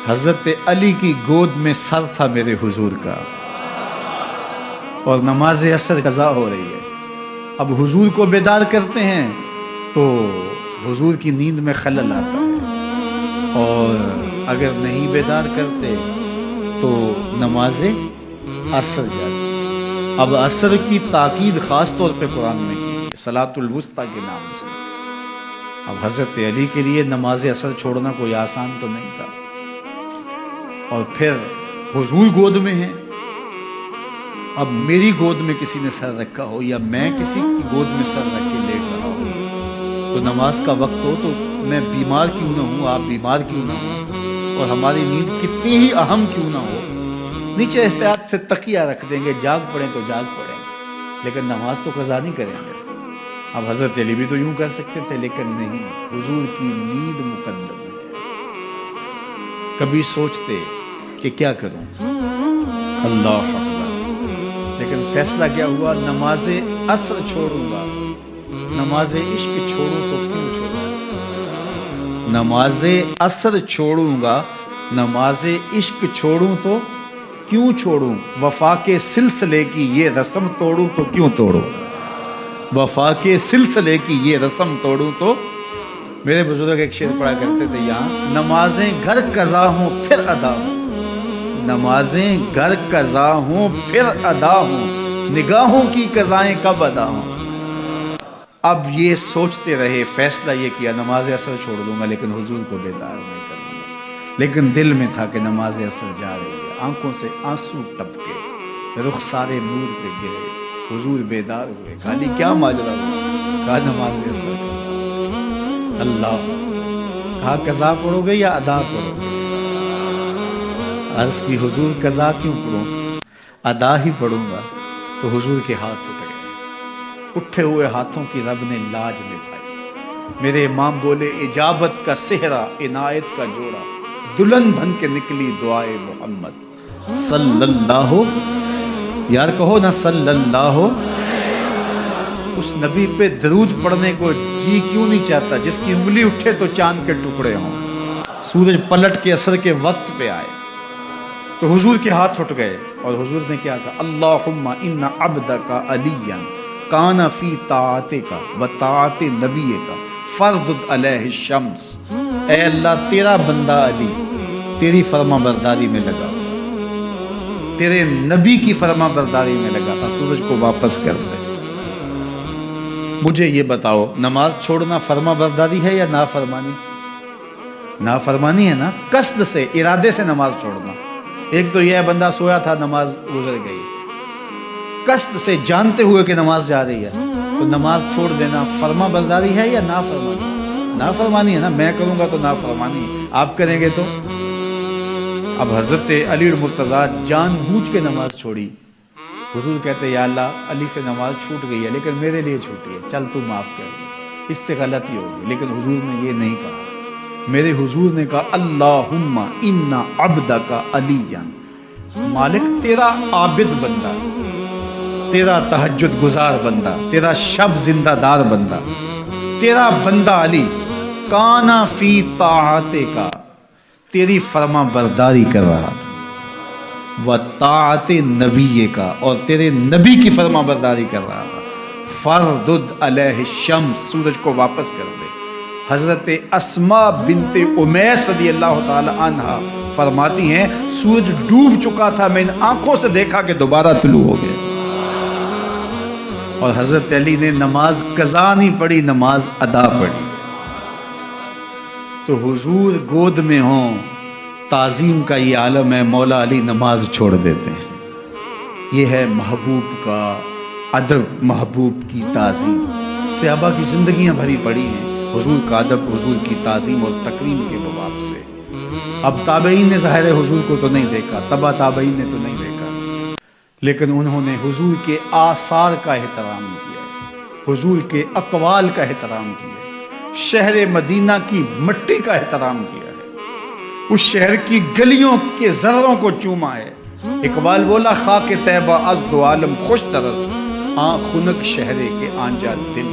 حضرت علی کی گود میں سر تھا میرے حضور کا، اور نماز عصر قضا ہو رہی ہے۔ اب حضور کو بیدار کرتے ہیں تو حضور کی نیند میں خلل آتا ہے، اور اگر نہیں بیدار کرتے تو نماز عصر جاتی۔ اب عصر کی تاکید خاص طور پہ قرآن میں کی، صلاۃ الوسطیٰ کے نام سے۔ اب حضرت علی کے لیے نماز عصر چھوڑنا کوئی آسان تو نہیں تھا، اور پھر حضور گود میں ہیں۔ اب میری گود میں کسی نے سر رکھا ہو یا میں کسی کی گود میں سر رکھ کے لیٹ رہا ہوں، تو نماز کا وقت ہو تو میں بیمار کیوں نہ ہوں، آپ بیمار کیوں نہ ہوں، اور ہماری نیند کتنی ہی اہم کیوں نہ ہو، نیچے احتیاط سے تکیہ رکھ دیں گے، جاگ پڑیں تو جاگ پڑیں، لیکن نماز تو قضا نہیں کریں گے۔ اب حضرت علی بھی تو یوں کر سکتے تھے، لیکن نہیں، حضور کی نیند مقدم ہے۔ کبھی سوچتے کہ کیا کروں، اللہ اکبر، لیکن فیصلہ کیا ہوا، نماز عصر چھوڑوں گا، نماز عشق چھوڑوں تو کیوں چھوڑوں، نماز عصر چھوڑوں گا، نماز عشق چھوڑوں تو کیوں چھوڑوں، وفا کے سلسلے کی یہ رسم توڑوں تو کیوں توڑوں، وفا کے سلسلے کی یہ رسم توڑوں تو۔ میرے بزرگ ایک شعر پڑھا کرتے تھے یہاں، نمازیں گھر قضا ہوں پھر ادا ہوں، نمازیں گھر قضا ہوں پھر ادا ہوں، نگاہوں کی قضائیں کب ادا ہوں۔ اب یہ سوچتے رہے، فیصلہ یہ کیا نماز عصر چھوڑ دوں گا، لیکن حضور کو بیدار نہیں کروں گا۔ لیکن دل میں تھا کہ نماز عصر جا رہی ہے، آنکھوں سے آنسو ٹپکے، رخ سارے نور پہ گرے، حضور بیدار ہوئے، خالی کیا ماجرا ہوا، کہا نماز عصر کا، اللہ، کہا قضا پڑھو گے یا ادا پڑھو گے؟ عرض کی حضور قضا کیوں پڑھوں، ادا ہی پڑھوں گا۔ تو حضور کے ہاتھ اٹھ گئے، اٹھے ہوئے ہاتھوں کی رب نے لاج نبھائی۔ میرے امام بولے، اجابت کا صحرا عنایت کا جوڑا، دلہن بن کے نکلی دعائے محمد صلی اللہ، یار کہو نا صلی اللہ۔ اس نبی پہ درود پڑھنے کو جی کیوں نہیں چاہتا جس کی انگلی اٹھے تو چاند کے ٹکڑے ہوں۔ سورج پلٹ کے عصر کے وقت پہ آئے تو حضور کے ہاتھ اٹھ گئے، اور حضور نے کیا کہا، اللہم ان عبدک علی کان فی طاعتک و طاعت نبیک فردد علیہ الشمس۔ اے اللہ، تیرا بندہ علی تیری فرما برداری میں لگا، تیرے نبی کی فرما برداری میں لگا تھا، سورج کو واپس کر دے۔ مجھے یہ بتاؤ، نماز چھوڑنا فرما برداری ہے یا نافرمانی؟ نافرمانی ہے نا، قصد سے، ارادے سے نماز چھوڑنا۔ ایک تو یہ ہے بندہ سویا تھا، نماز گزر گئی، قصد سے جانتے ہوئے کہ نماز جا رہی ہے تو نماز چھوڑ دینا فرما برداری ہے یا نافرمانی؟ نافرمانی ہے نا، میں کروں گا تو نافرمانی، آپ کریں گے تو۔ اب حضرت علی المرتضیٰ جان بوجھ کے نماز چھوڑی۔ حضور کہتے یا اللہ، علی سے نماز چھوٹ گئی ہے لیکن میرے لیے چھوٹی ہے، چل تو معاف کر دے، اس سے غلطی ہوگی۔ لیکن حضور نے یہ نہیں کہا، میرے حضور نے کہا اللہم ان عبدک علی، مالک تیرا عابد بندہ، تیرا تہجد گزار بندہ، تیرا شب زندہ دار بندہ، تیرا بندہ علی کانا فی طاعتک، تیری فرما برداری کر رہا تھا، و طاعت نبی کا، اور تیرے نبی کی فرما برداری کر رہا تھا، فردد علیہ الشمس، سورج کو واپس کر دے۔ حضرت اسماء بنت امیس رضی اللہ تعالی عنہ فرماتی ہیں، سورج ڈوب چکا تھا، میں ان آنکھوں سے دیکھا کہ دوبارہ طلوع ہو گیا۔ اور حضرت علی نے نماز قضا نہیں پڑھی، نماز ادا پڑھی۔ تو حضور گود میں ہوں، تعظیم کا یہ عالم ہے، مولا علی نماز چھوڑ دیتے ہیں۔ یہ ہے محبوب کا ادب، محبوب کی تعظیم۔ صحابہ کی زندگیاں بھری پڑی ہیں حضور کا ادب، حضور کی تعظیم اور تکریم کے باب سے۔ اب تابعین نے ظاہر حضور کو تو نہیں دیکھا، تبع تابعین نے تو نہیں دیکھا، لیکن انہوں نے حضور کے آثار کا احترام کیا ہے، حضور کے اقوال کا احترام کیا ہے، شہر مدینہ کی مٹی کا احترام کیا ہے، اس شہر کی گلیوں کے ذروں کو چوما ہے۔ اقبال بولا، خاک طیبہ از دو عالم خوش درست، خنک شہرے کے آنجا دل